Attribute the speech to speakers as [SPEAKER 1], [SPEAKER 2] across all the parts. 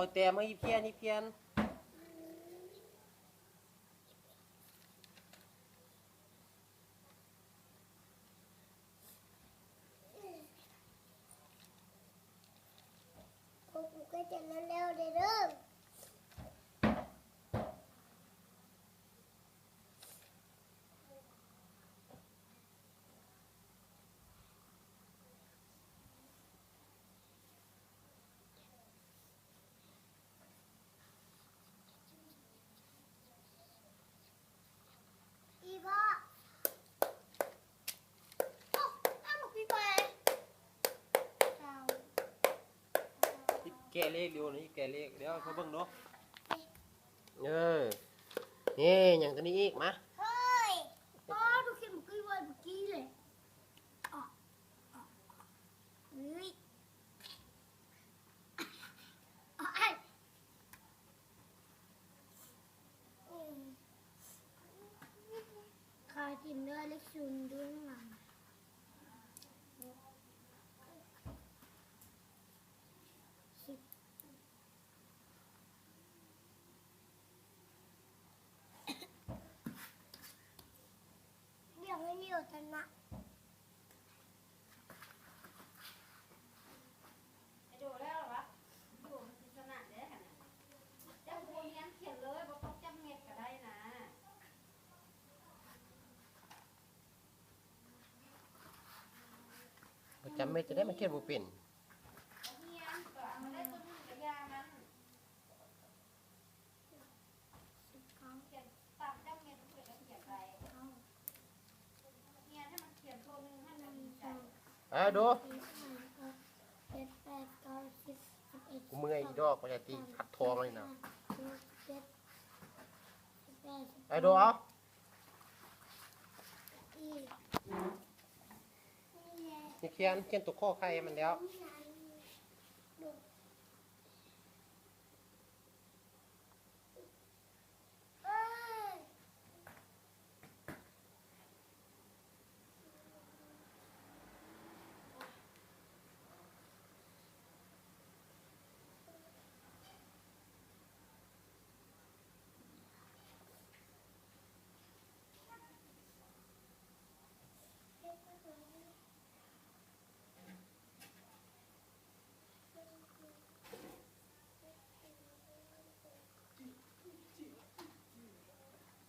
[SPEAKER 1] อยแต่มาอีเพียนอีเพียน
[SPEAKER 2] กูก็จะเร็วๆเด้ออีพ่อโอ้อ้าวหนูพี่ไปเอา
[SPEAKER 1] แกะเลขเดี๋ยวนี้แกะเลขเดี๋ยวเขาเบิ่งเนาะนี่อย่างตัวนี้อีกมา
[SPEAKER 2] เฮ้ยพ่อดูเข็มกี้ไว้เมื่อกี้เลยอ๋ออ๋อเฮ้ยอ๋อไอ้ขาจิ้มเนื้อเล็กซุนด้วยหลังสิบเดี๋ยวไม่มีโอตนะ
[SPEAKER 3] ดูแล้วเหรอวะดูมันคือขนาดได้ขนาดจำโบเนียนเขียนเลยบอกต้องจำเม็ดก็ได้นะ
[SPEAKER 1] จำไม่จะได้มาเขียนบ่เป็น
[SPEAKER 3] เนียนก็มันได้ตัวนึงกับยามันเขียนตามจำเม็ดเพื่อจะเขียนไปเนียนให้มันเขียนตัวนึงให้มันใจ
[SPEAKER 1] ดู
[SPEAKER 2] เจ็ดแปดเก้าสิบสิบเอ็ด
[SPEAKER 1] กูเมื่อยอีดอกก็จะตีขัดทองเลยนะ
[SPEAKER 2] เจ็ดแปด
[SPEAKER 1] ดูเอา
[SPEAKER 2] อีก
[SPEAKER 1] นี่เขียนตัวข้อไข่มันแล้ว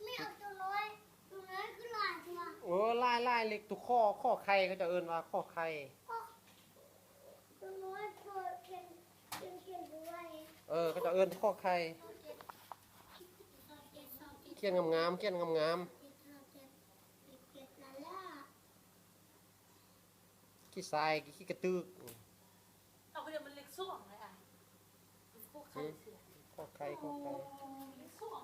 [SPEAKER 2] ไม่เอาตัวน้อยตัวน้อยคือหลายตัว
[SPEAKER 1] ไล่เล็กตัวข้อไข่เขาจะเอิ้นว่าข้อไข่
[SPEAKER 2] ตัวน้อยตัวเขียนด้วย
[SPEAKER 1] เขาจะเอิ้นข้อไข่เขียนงามๆเขียนงาม
[SPEAKER 2] เจ็ดนั่นแหละ
[SPEAKER 1] ๆขี้ทรายขี้กระตึก
[SPEAKER 3] เอาไปเดี๋ยวมันเล็กส่วงเลยอ่ะพวกใครเสีย
[SPEAKER 1] ข้อไข่
[SPEAKER 3] เล็กส่วง